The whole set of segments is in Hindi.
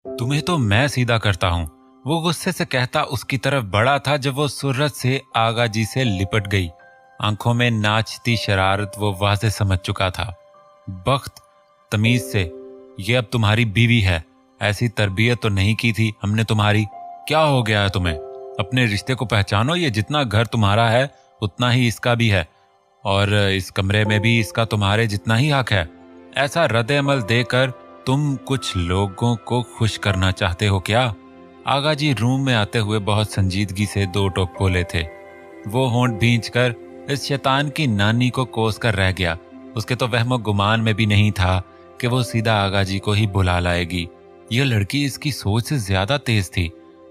तुम्हें तो मैं सीधा करता हूँ, वो गुस्से से कहता उसकी तरफ बढ़ा था जब वो सूरज से आगा जी से लिपट गई। आंखों में नाचती शरारत वो वाज़े समझ चुका था। बख्त, तमीज से, ये अब तुम्हारी बीवी है। ऐसी तरबियत तो नहीं की थी हमने तुम्हारी। क्या हो गया है तुम्हें? अपने रिश्ते को पहचानो। ये जितना घर तुम्हारा है उतना ही इसका भी है, और इस कमरे में भी इसका तुम्हारे जितना ही हक है। ऐसा रद्द अमल देकर तुम कुछ लोगों को खुश करना चाहते हो क्या? आगा जी रूम में आते हुए बहुत संजीदगी से दो टोक बोले थे। वो होंठ भींचकर इस शैतान की नानी को कोस कर रह गया। उसके तो वहमो गुमान में भी नहीं था कि वो सीधा आगा जी को ही बुला लाएगी। यह लड़की इसकी सोच से ज्यादा तेज थी,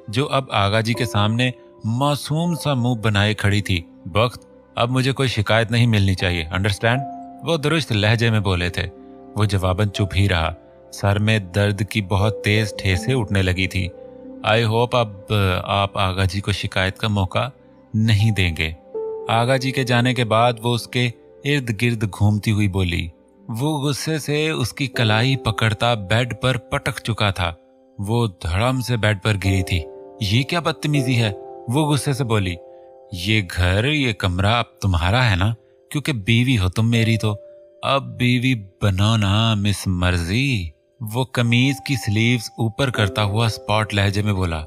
जो अब आगा जी के सामने मासूम सा मुंह बनाए खड़ी थी। वक्त, अब मुझे कोई शिकायत नहीं मिलनी चाहिए, अंडरस्टैंड? वो दुरुस्त लहजे में बोले थे। वो जवाबन चुप ही रहा। सर में दर्द की बहुत तेज ठेसें उठने लगी थी। आई होप अब आप आगा जी को शिकायत का मौका नहीं देंगे। आगा जी के जाने के बाद वो उसके इर्द गिर्द घूमती हुई बोली। वो गुस्से से उसकी कलाई पकड़ता बेड पर पटक चुका था। वो धड़म से बेड पर गिरी थी। ये क्या बदतमीजी है? वो गुस्से से बोली। ये घर, ये कमरा अब तुम्हारा है ना, क्योंकि बीवी हो तुम मेरी। तो अब बीवी बनो ना मिस मर्जी। वो कमीज की स्लीव्स ऊपर करता हुआ स्पॉट लहजे में बोला।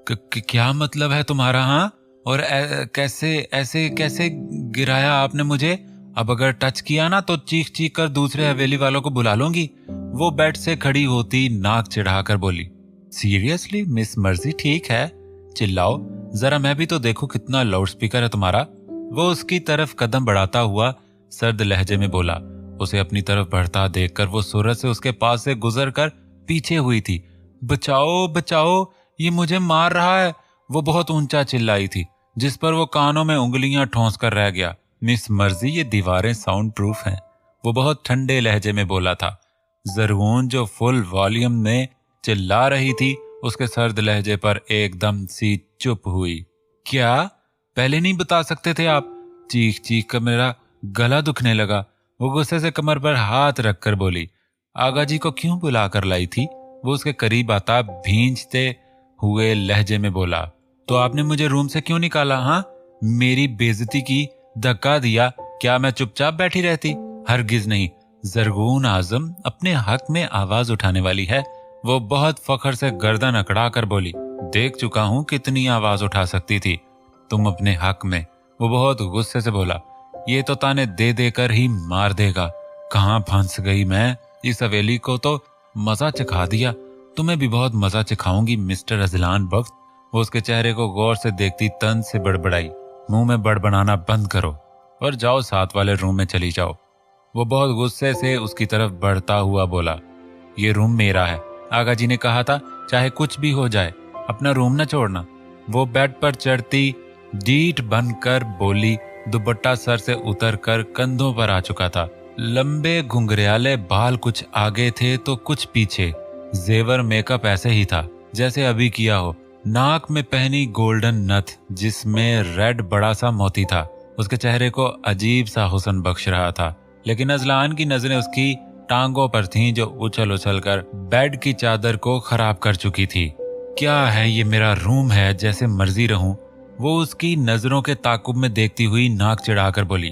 क्या मतलब है तुम्हारा? हाँ, और कैसे ऐसे कैसे गिराया आपने मुझे? अब अगर टच किया ना तो चीख चीख कर दूसरे हवेली वालों को बुला लूंगी। वो बेड से खड़ी होती नाक चिढ़ाकर बोली। सीरियसली मिस मर्जी, ठीक है, चिल्लाओ जरा, मैं भी तो देखूं कितना लाउडस्पीकर है तुम्हारा। वो उसकी तरफ कदम बढ़ाता हुआ सर्द लहजे में बोला। उसे अपनी तरफ बढ़ता देखकर वो सूरज से उसके पास से गुजर कर पीछे हुई थी। बचाओ बचाओ, ये मुझे मार रहा है, वो बहुत ऊंचा चिल्लाई थी, जिस पर वो कानों में उंगलियां ठोंस कर रह गया। मिस मर्जी, ये दीवारें साउंड प्रूफ हैं, वो बहुत ठंडे लहजे में बोला था। जरगून जो फुल वॉल्यूम में चिल्ला रही थी, उसके सर्द लहजे पर एकदम सी चुप हुई। क्या पहले नहीं बता सकते थे आप? चीख चीख कर मेरा गला दुखने लगा। वो गुस्से से कमर पर हाथ रखकर बोली। आगा जी को क्यों बुला कर लाई थी? वो उसके करीब आता भींचते हुए लहजे में बोला। तो आपने मुझे रूम से क्यों निकाला? हाँ, मेरी बेइज्जती की, धक्का दिया, क्या मैं चुपचाप बैठी रहती? हरगिज नहीं। जरगून आजम अपने हक में आवाज उठाने वाली है। वो बहुत फख्र से गर्दन अकड़ा कर बोली। देख चुका हूं कितनी आवाज उठा सकती थी तुम अपने हक में। वो बहुत गुस्से से बोला। ये तो ताने दे देकर ही मार देगा। कहाँ फंस गई मैं? इस हवेली को तो मजा चखा दिया, तुम्हें भी बहुत मजा चखाऊंगी मिस्टर अजलान बख्त। वो उसके चेहरे को गौर से देखती तंज से बड़बड़ाई। मुंह में बड़बड़ाना बंद करो और जाओ साथ वाले रूम में चली जाओ। वो बहुत गुस्से से उसकी तरफ बढ़ता हुआ बोला। ये रूम मेरा है, आगा जी ने कहा था, चाहे कुछ भी हो जाए अपना रूम न छोड़ना। वो बेड पर चढ़ती डीठ बनकर बोली। दुपट्टा सर से उतरकर कंधों पर आ चुका था। लंबे घुंघराले बाल कुछ आगे थे तो कुछ पीछे। जेवर मेकअप ऐसे ही था जैसे अभी किया हो। नाक में पहनी गोल्डन नथ जिसमें रेड बड़ा सा मोती था, उसके चेहरे को अजीब सा हुस्न बख्श रहा था। लेकिन अजलान की नजरें उसकी टांगों पर थीं, जो उछल उछल कर बेड की चादर को खराब कर चुकी थी। क्या है ये, मेरा रूम है, जैसे मर्जी रहूं। वो उसकी नजरों के ताकुब में देखती हुई नाक चिढ़ाकर बोली।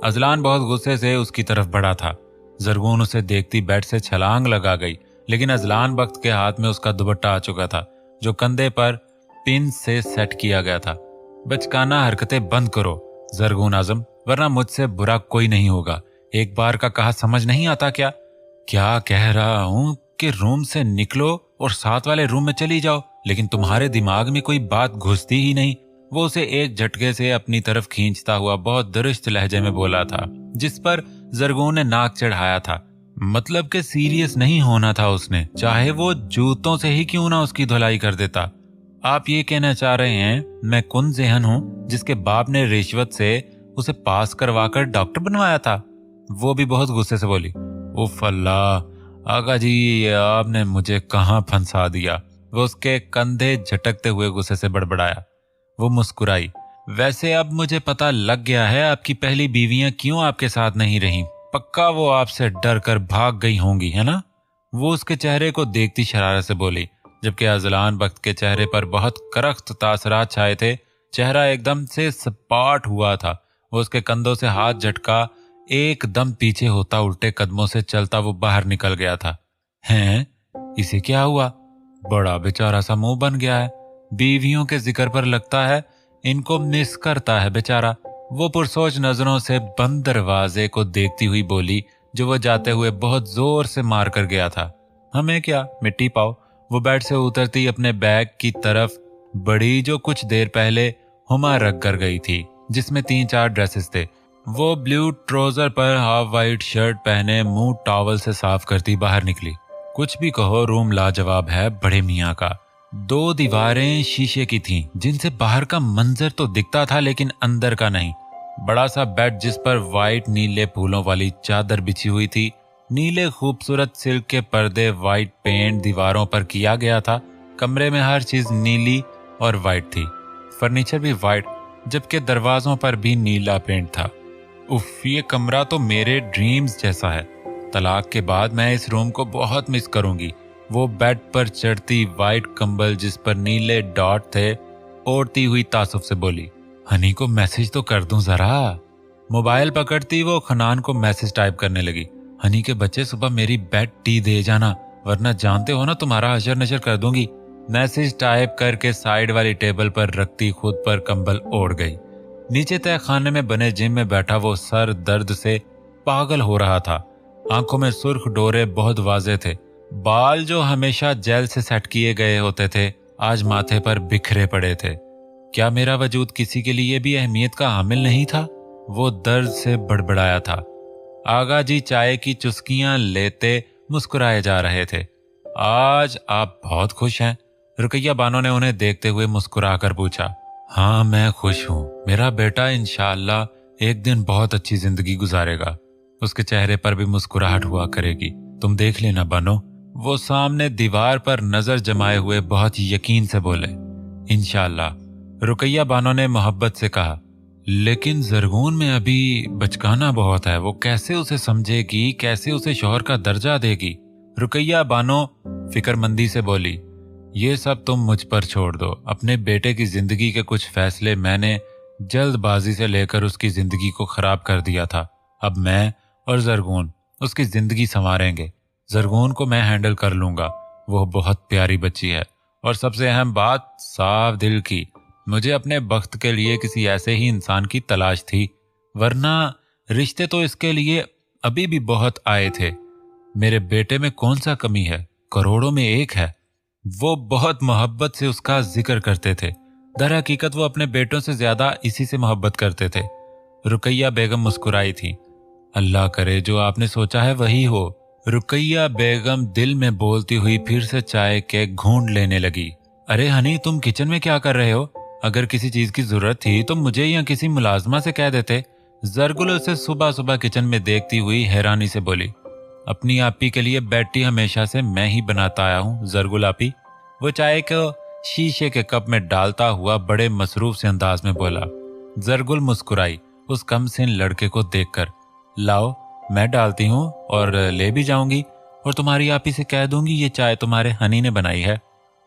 अजलान बहुत गुस्से से उसकी तरफ बढ़ा था। जरगून उसे देखती बेड से छलांग लगा गई, लेकिन अजलान बख्त के हाथ में उसका दुपट्टा आ चुका था, जो कंधे पर पिन से सेट किया गया था। बचकाना हरकतें बंद करो जरगून आजम, वरना मुझसे बुरा कोई नहीं होगा। एक बार का कहा समझ नहीं आता क्या? क्या कह रहा हूं कि रूम से निकलो और साथ वाले रूम में चली जाओ, लेकिन तुम्हारे दिमाग में कोई बात घुसती ही नहीं। वो उसे एक झटके से अपनी तरफ खींचता हुआ बहुत दुरुस्त लहजे में बोला था, जिस पर जरगून ने नाक चढ़ाया था। मतलब कि सीरियस नहीं होना था उसने, चाहे वो जूतों से ही क्यों ना उसकी धुलाई कर देता। आप ये कहना चाह रहे हैं मैं कुन ज़हन हूं जिसके बाप ने रिश्वत से उसे पास करवाकर डॉक्टर बनवाया था? वो भी बहुत गुस्से से बोली। उफ अल्लाह, आगा जी आपने मुझे कहां फंसा दिया। वो उसके कंधे झटकते हुए गुस्से से बड़बड़ाया। वो मुस्कुराई। वैसे अब मुझे पता लग गया है आपकी पहली बीवियां क्यों आपके साथ नहीं रहीं। पक्का वो आपसे डर कर भाग गई होंगी, है ना? वो उसके चेहरे को देखती शरारत से बोली। जबकि अजलान बख्त के चेहरे पर बहुत करख्त तासरात छाए थे। चेहरा एकदम से सपाट हुआ था। वो उसके कंधों से हाथ झटका एकदम पीछे होता उल्टे कदमों से चलता वो बाहर निकल गया था। हैं, इसे क्या हुआ? बड़ा बेचारा सा मुंह बन गया है। बीवियों के जिक्र पर लगता है इनको मिस करता है बेचारा। वो पुरसोच नजरों से बंद दरवाजे को देखती हुई बोली, जो वो जाते हुए बहुत जोर से मार कर गया था। हमें क्या, मिट्टी पाओ। वो बेड से उतरती अपने बैग की तरफ बड़ी, जो कुछ देर पहले हुमा रख कर गई थी, जिसमें 3-4 ड्रेसेस थे। वो ब्लू ट्राउजर पर हाफ वाइट शर्ट पहने मुंह टॉवल से साफ करती बाहर निकली। कुछ भी कहो, रूम लाजवाब है बड़े मियाँ का। 2 दीवारें शीशे की थीं, जिनसे बाहर का मंजर तो दिखता था लेकिन अंदर का नहीं। बड़ा सा बेड जिस पर वाइट नीले फूलों वाली चादर बिछी हुई थी, नीले खूबसूरत सिल्क के पर्दे, वाइट पेंट दीवारों पर किया गया था। कमरे में हर चीज नीली और वाइट थी। फर्नीचर भी वाइट, जबकि दरवाजों पर भी नीला पेंट था। उफ, ये कमरा तो मेरे ड्रीम्स जैसा है। तलाक के बाद मैं इस रूम को बहुत मिस करूंगी। वो बेड पर चढ़ती वाइट कंबल जिस पर नीले डॉट थे ओढ़ती हुई तासुफ से बोली, हनी को मैसेज तो कर दूं जरा। मोबाइल पकड़ती वो खनान को मैसेज टाइप करने लगी, हनी के बच्चे सुबह मेरी बेड टी दे जाना, वरना जानते हो ना तुम्हारा हशर नशर कर दूंगी। मैसेज टाइप करके साइड वाली टेबल पर रखती खुद पर कंबल ओढ़ गई। नीचे तय खाने में बने जिम में बैठा वो सर दर्द से पागल हो रहा था। आंखों में सुर्ख डोरे बहुत वाजे थे। बाल जो हमेशा जेल से सेट किए गए होते थे, आज माथे पर बिखरे पड़े थे। क्या मेरा वजूद किसी के लिए भी अहमियत का हामिल नहीं था? वो दर्द से बड़बड़ाया था। आगा जी चाय की चुस्कियां लेते मुस्कुराए जा रहे थे। आज आप बहुत खुश हैं? रुकैया बानो ने उन्हें देखते हुए मुस्कुराकर पूछा। हाँ, मैं खुश हूँ। मेरा बेटा इंशाअल्लाह एक दिन बहुत अच्छी जिंदगी गुजारेगा। उसके चेहरे पर भी मुस्कुराहट हुआ करेगी, तुम देख लेना बानो। वो सामने दीवार पर नजर जमाए हुए बहुत यकीन से बोले, इंशाअल्लाह। रुकैया बानो ने मोहब्बत से कहा, लेकिन जरगून में अभी बचकाना बहुत है। वो कैसे उसे समझेगी, कैसे उसे शौहर का दर्जा देगी? रुकैया बानो फिक्रमंदी से बोली, ये सब तुम मुझ पर छोड़ दो। अपने बेटे की जिंदगी के कुछ फैसले मैंने जल्दबाजी से लेकर उसकी जिंदगी को खराब कर दिया था। अब मैं और जरगून उसकी जिंदगी संवारेंगे। जरगून को मैं हैंडल कर लूंगा। वो बहुत प्यारी बच्ची है। और सबसे अहम बात, साफ दिल की। मुझे अपने बख्त के लिए किसी ऐसे ही इंसान की तलाश थी, वरना रिश्ते तो इसके लिए अभी भी बहुत आए थे। मेरे बेटे में कौन सा कमी है? करोड़ों में एक है। वो बहुत मोहब्बत से उसका जिक्र करते थे। दर हकीकत वो अपने बेटों से ज्यादा इसी से मोहब्बत करते थे। रुकैया बेगम मुस्कुराई थी। अल्लाह करे जो आपने सोचा है वही हो। रुकैया बेगम दिल में बोलती हुई फिर से चाय के घूंट लेने लगी। अरे हनी, तुम किचन में क्या कर रहे हो? अगर किसी चीज की जरूरत थी तो मुझे या किसी मुलाजमा से कह देते। जरगुल उसे सुबह सुबह किचन में देखती हुई हैरानी से बोली, अपनी आपी के लिए बेड टी हमेशा से मैं ही बनाता आया हूँ जरगुल आपी। वो चाय को शीशे के कप में डालता हुआ बड़े मसरूफ से अंदाज में बोला। जरगुल मुस्कुराई उस कमसिन लड़के को देखकर। लाओ, मैं डालती हूँ और ले भी जाऊंगी, और तुम्हारी आपी से कह दूंगी ये चाय तुम्हारे हनी ने बनाई है।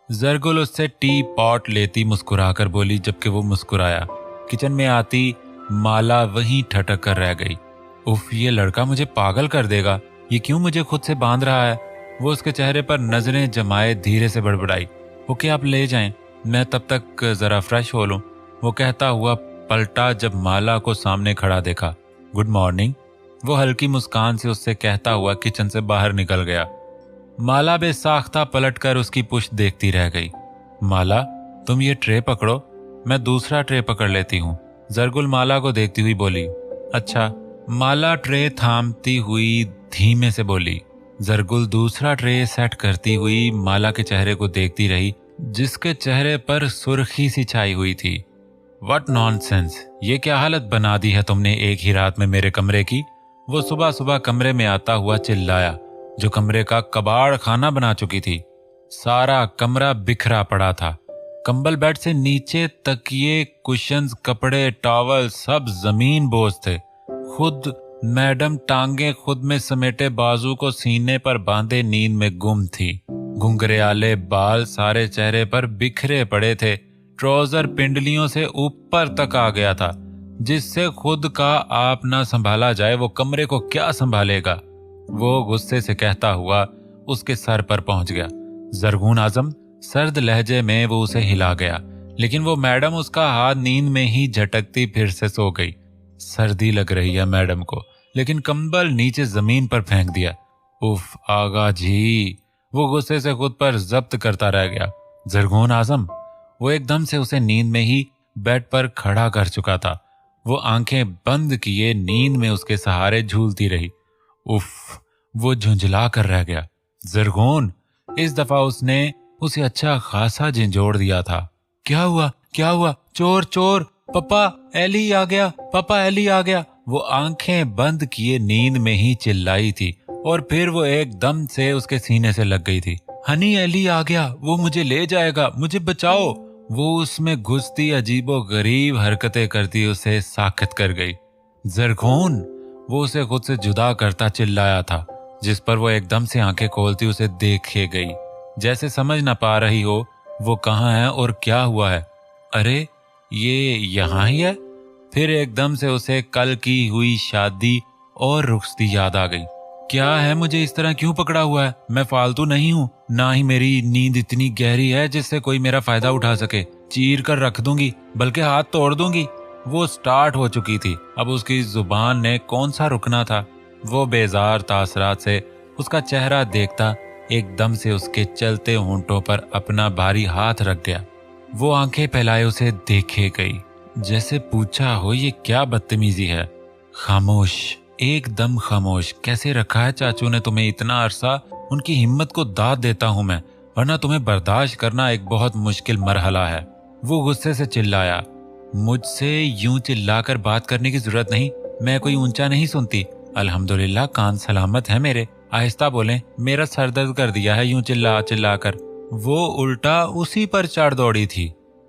जरगुल उससे टी पॉट लेती मुस्कुराकर बोली, जबकि वो मुस्कुराया। किचन में आती माला वहीं ठटक कर रह गई। उफ, ये लड़का मुझे पागल कर देगा। ये क्यों मुझे खुद से बांध रहा है? वो उसके चेहरे पर नजरें जमाए धीरे से बड़बड़ाई, ओके आप ले जाएं, मैं तब तक जरा फ्रेश हो लूं। वो कहता हुआ पलटा जब माला को सामने खड़ा देखा। गुड मॉर्निंग, वो हल्की मुस्कान से उससे कहता हुआ किचन से बाहर निकल गया। माला बेसाख्ता पलटकर उसकी पुश्त देखती रह गई। माला, तुम ये ट्रे पकड़ो, मैं दूसरा ट्रे पकड़ लेती हूँ। जरगुल माला को देखती हुई बोली। अच्छा। माला ट्रे थामती हुई धीमे से बोली। जरगुल दूसरा ट्रे सेट करती हुई माला के चेहरे को देखती रही, जिसके चेहरे पर सुर्खी सी छाई हुई थी। व्हाट नॉनसेंस, ये क्या हालत बना दी है तुमने एक ही रात में मेरे कमरे की? वो सुबह सुबह कमरे में आता हुआ चिल्लाया, जो कमरे का कबाड़ खाना बना चुकी थी। सारा कमरा बिखरा पड़ा था। कंबल बेड से नीचे तकिए, कुशन्स, कपड़े, टॉवल सब जमीन बोझ थे। खुद मैडम टांगे खुद में समेटे बाजू को सीने पर बांधे नींद में गुम थी। घुंघराले बाल सारे चेहरे पर बिखरे पड़े थे। ट्राउजर पिंडलियों से ऊपर तक आ गया था। जिससे खुद का आप ना संभाला जाए वो कमरे को क्या संभालेगा। वो गुस्से से कहता हुआ उसके सर पर पहुंच गया। जरगून आजम, सर्द लहजे में वो उसे हिला गया, लेकिन वो मैडम उसका हाथ नींद में ही झटकती फिर से सो गई। सर्दी लग रही है मैडम को, लेकिन कंबल नीचे जमीन पर फेंक दिया। उफ आगा जी, वो गुस्से से खुद पर जब्त करता रह गया। जरगून आजम, वो एकदम से उसे नींद में ही बेड पर खड़ा कर चुका था। वो आंखें बंद किए नींद में उसके सहारे झूलती रही। उफ, वो झुंझला कर रह गया। जरगून, इस दफा उसने उसे अच्छा खासा झंझोड़ दिया था। क्या हुआ, क्या हुआ? चोर चोर, पापा एली आ गया, पापा एली आ गया। वो आंखें बंद किए नींद में ही चिल्लाई थी और फिर वो एकदम से उसके सीने से लग गई थी। हनी, एली आ गया, वो मुझे ले जाएगा, मुझे बचाओ। वो उसमें घुसती अजीबो गरीब हरकतें करती उसे साकित कर गई। जरगून, वो उसे खुद से जुदा करता चिल्लाया था, जिस पर वो एकदम से आंखें खोलती उसे देखे गई, जैसे समझ ना पा रही हो वो कहाँ है और क्या हुआ है। अरे ये यहाँ ही है। फिर एकदम से उसे कल की हुई शादी और रुखसती याद आ गई। क्या है, मुझे इस तरह क्यों पकड़ा हुआ है? मैं फालतू नहीं हूँ, ना ही मेरी नींद इतनी गहरी है जिससे कोई मेरा फायदा उठा सके। चीर कर रख दूंगी, बल्कि हाथ तोड़ दूंगी। वो स्टार्ट हो चुकी थी। अब उसकी जुबान ने कौन सा रुकना था। वो बेजार तासरात से उसका चेहरा देखता एकदम से उसके चलते होंठों पर अपना भारी हाथ रख गया। वो आंखें फैलाए उसे देखे गई, जैसे पूछा हो ये क्या बदतमीजी है। खामोश, एकदम खामोश। कैसे रखा है चाचू ने तुम्हें इतना अरसा? उनकी हिम्मत को दाद देता हूं मैं, वरना तुम्हें बर्दाश्त करना एक बहुत मुश्किल मरहला है। वो गुस्से से चिल्लाया। मुझसे यूं चिल्लाकर बात करने की जरूरत नहीं, मैं कोई ऊंचा नहीं सुनती। अल्हम्दुलिल्लाह कान सलामत है मेरे। आहिस्ता बोलें, मेरा सर दर्द कर दिया है यूं चिल्ला चिल्ला कर। वो उल्टा उसी पर चढ़ दौड़ी थी।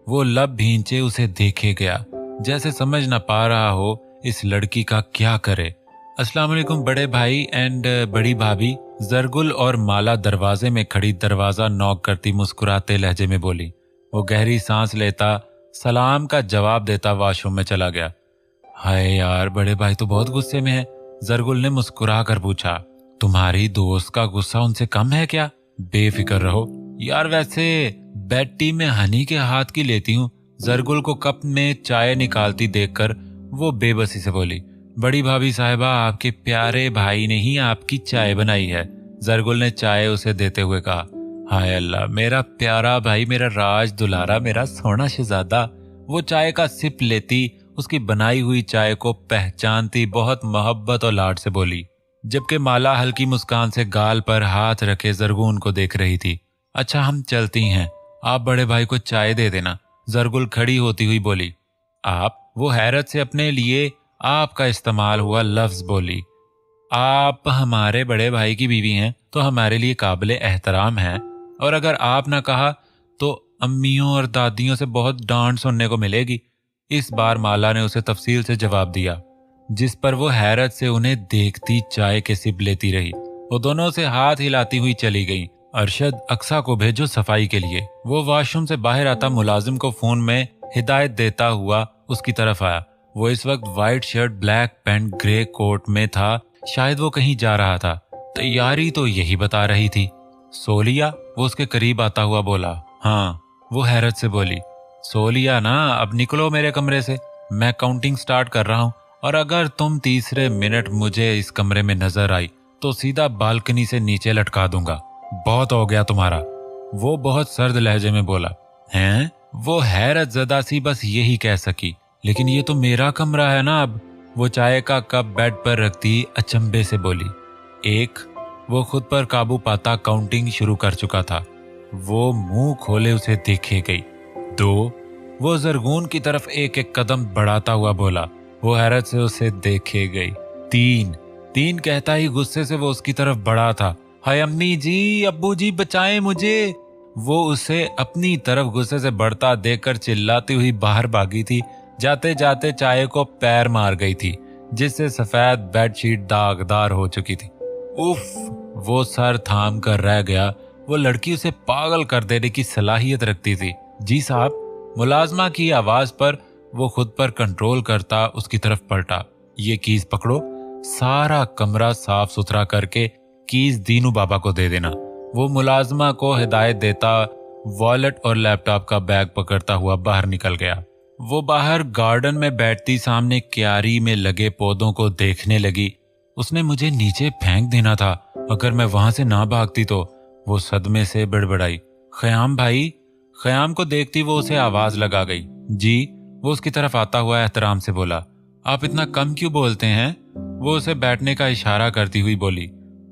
वो लब भींचे उसे देखे गया, जैसे समझ न पा रहा हो इस लड़की का क्या करे। अस्सलाम वालेकुम बड़े भाई एंड बड़ी भाभी। जरगुल और माला दरवाजे में खड़ी दरवाजा नॉक करती मुस्कुराते लहजे में बोली। वो गहरी सांस लेता सलाम का जवाब देता वॉशरूम में चला गया। हाय यार, बड़े भाई तो बहुत गुस्से में है। जरगुल ने मुस्कुरा कर पूछा। तुम्हारी दोस्त का गुस्सा उनसे कम है क्या? बेफिक्र रहो यार। वैसे बेटी में हनी के हाथ की लेती हूँ। जरगुल को कप में चाय निकालती देखकर वो बेबसी से बोली। बड़ी भाभी साहिबा, आपके प्यारे भाई ने ही आपकी चाय बनाई है। जरगुल ने चाय उसे देते हुए कहा। हाय अल्लाह, मेरा प्यारा भाई, मेरा राज दुलारा, मेरा सोना शहजादा। वो चाय का सिप लेती उसकी बनाई हुई चाय को पहचानती बहुत मोहब्बत और लाड से बोली, जबकि माला हल्की मुस्कान से गाल पर हाथ रखे जरगुन को देख रही थी। अच्छा हम चलती हैं, आप बड़े भाई को चाय दे देना। जरगुल खड़ी होती हुई बोली। आप? वो हैरत से अपने लिए आपका इस्तेमाल हुआ लफ्ज बोली। आप हमारे बड़े भाई की बीवी हैं तो हमारे लिए काबिल एहतराम हैं, और अगर आप ना कहा तो अम्मियों और दादियों से बहुत डांट सुनने को मिलेगी। इस बार माला ने उसे तफसील से जवाब दिया, जिस पर वो हैरत से उन्हें देखती चाय के सिप लेती रही। वो दोनों से हाथ हिलाती हुई चली गई। अरशद, अक्सा को भेजो सफाई के लिए। वो वॉशरूम से बाहर आता मुलाजिम को फोन में हिदायत देता हुआ उसकी तरफ आया। वो इस वक्त white shirt, black pant, grey coat में था। शायद वो कहीं जा रहा था। तैयारी तो यही बता रही थी। सो लिया? वो उसके करीब आता हुआ बोला। हाँ, वो हैरत से बोली। सो लिया ना? अब निकलो मेरे कमरे से, मैं काउंटिंग स्टार्ट कर रहा हूँ, और अगर तुम तीसरे मिनट मुझे इस कमरे में नजर आई तो सीधा बालकनी से नीचे लटका दूंगा। बहुत हो गया तुम्हारा। वो बहुत सर्द लहजे में बोला। हैं? वो हैरत ज़दा सी बस यही कह सकी। लेकिन ये तो मेरा कमरा है ना अब। वो चाय का कप बेड पर रखती अचंभे से बोली। एक, वो खुद पर काबू पाता काउंटिंग शुरू कर चुका था। वो मुंह खोले उसे देखे गई। दो, वो जरगुन की तरफ एक एक कदम बढ़ाता हुआ बोला। वो हैरत से उसे देखे गई। तीन, तीन कहता ही गुस्से से वो उसकी तरफ बढ़ा था। हाय अम्मी जी, अब्बू जी, बचाएं मुझे। वो उसे अपनी तरफ गुस्से से बढ़ता देखकर चिल्लाती हुई बाहर भागी थी। जाते जाते चाय को पैर मार गई थी, जिससे सफेद बेडशीट दागदार हो चुकी थी। उफ, वो सर थाम कर रह गया। वो लड़की उसे पागल कर देने की सलाहियत रखती थी। जी साहब। मुलाजमा की आवाज पर वो खुद पर कंट्रोल करता उसकी तरफ पलटा। ये कीज पकड़ो, सारा कमरा साफ सुथरा करके कीज दीनू बाबा को दे देना। वो मुलाजमा को हिदायत देता वॉलेट और लैपटॉप का बैग पकड़ता हुआ बाहर निकल गया। वो बाहर गार्डन में बैठती सामने क्यारी में लगे पौधों को देखने लगी। उसने मुझे नीचे फेंक देना था अगर मैं वहां से ना भागती तो। वो सदमे से बड़बड़ाई, ख़याम भाई। ख़याम को देखती वो उसे आवाज लगा गई। जी। वो उसकी तरफ आता हुआ एहतराम से बोला, आप इतना कम क्यों बोलते हैं? वो उसे बैठने का इशारा करती हुई बोली,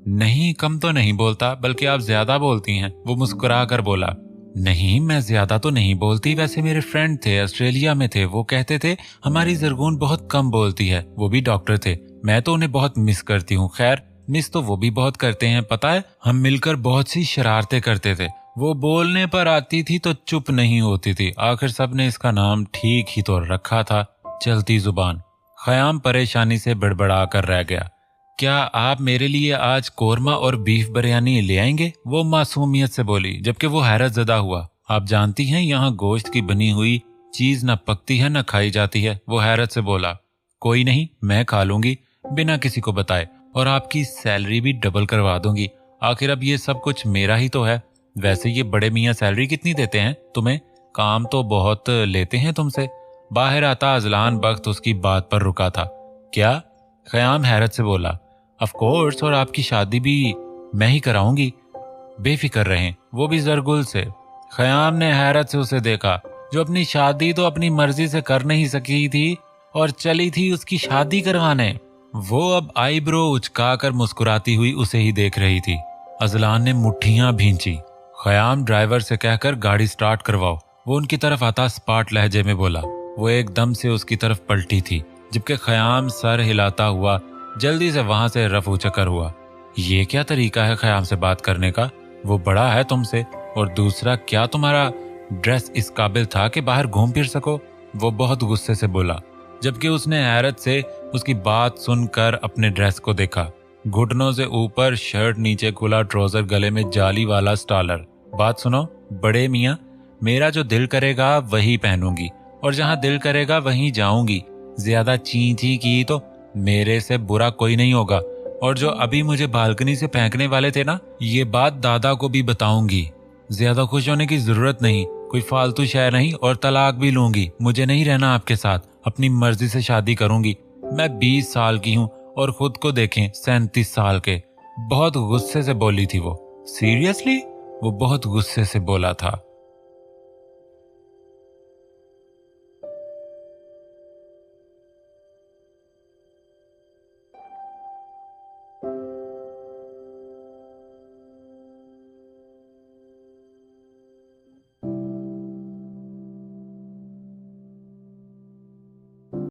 नहीं कम तो नहीं बोलता, बल्कि आप ज्यादा बोलती हैं। वो मुस्कुरा कर बोला, नहीं मैं ज्यादा तो नहीं बोलती, वैसे मेरे फ्रेंड थे, ऑस्ट्रेलिया में थे, वो कहते थे हमारी जरगून बहुत कम बोलती है। वो भी डॉक्टर थे, मैं तो उन्हें बहुत मिस करती हूँ। खैर मिस तो वो भी बहुत करते हैं, पता है हम मिलकर बहुत सी शरारतें करते थे। वो बोलने पर आती थी तो चुप नहीं होती थी। आखिर सबने इसका नाम ठीक ही तो रखा था, चलती जुबान। ख़याम परेशानी से बड़बड़ा कर रह गया। क्या आप मेरे लिए आज कोरमा और बीफ बिरयानी ले आएंगे? वो मासूमियत से बोली, जबकि वो हैरत ज़दा हुआ। आप जानती हैं यहाँ गोश्त की बनी हुई चीज न पकती है न खाई जाती है। वो हैरत से बोला, कोई नहीं मैं खा लूंगी बिना किसी को बताए, और आपकी सैलरी भी डबल करवा दूंगी। आखिर अब ये सब कुछ मेरा ही तो है। वैसे ये बड़े मियाँ सैलरी कितनी देते हैं तुम्हें? काम तो बहुत लेते हैं तुमसे। बाहर आता अजलान बख्त उसकी बात पर रुका था। क्या? ख़याम हैरत से बोला, ऑफ कोर्स, और आपकी शादी भी मैं ही कराऊंगी, बेफिक्र रहें। वो भी जरगुल से। ख़याम ने हैरत से उसे देखा, जो अपनी शादी तो अपनी मर्जी से कर नहीं सकी थी और चली थी उसकी शादी करवाने। वो अब आईब्रो उचकाकर मुस्कुराती हुई उसे ही देख रही थी। अजलान ने मुट्ठियां भींची। ख़याम ड्राइवर से कहकर गाड़ी स्टार्ट करवाओ। वो उनकी तरफ आता स्पाट लहजे में बोला। वो एकदम से उसकी तरफ पलटी थी, जबकि ख़याम सर हिलाता हुआ जल्दी से वहां से रफू चक्कर हुआ। ये क्या तरीका है ख़याम से बात करने का? वो बड़ा है तुमसे, और दूसरा क्या तुम्हारा ड्रेस इस काबिल था कि बाहर घूम फिर सको? वो बहुत गुस्से से बोला, जबकि उसने हैरत से उसकी बात सुनकर अपने ड्रेस को देखा। घुटनों से ऊपर शर्ट, नीचे खुला ट्राउजर, गले में जाली वाला स्टालर। बात सुनो बड़े मियाँ, मेरा जो दिल करेगा वही पहनूंगी, और जहाँ दिल करेगा वहीं जाऊंगी। ज्यादा ची ची की तो मेरे से बुरा कोई नहीं होगा। और जो अभी मुझे बालकनी से फेंकने वाले थे ना, ये बात दादा को भी बताऊंगी। ज्यादा खुश होने की जरूरत नहीं, कोई फालतू शय नहीं, और तलाक भी लूंगी। मुझे नहीं रहना आपके साथ, अपनी मर्जी से शादी करूंगी। मैं 20 साल की हूँ और खुद को देखें 37 साल के। बहुत गुस्से से बोली थी वो। सीरियसली? वो बहुत गुस्से से बोला था।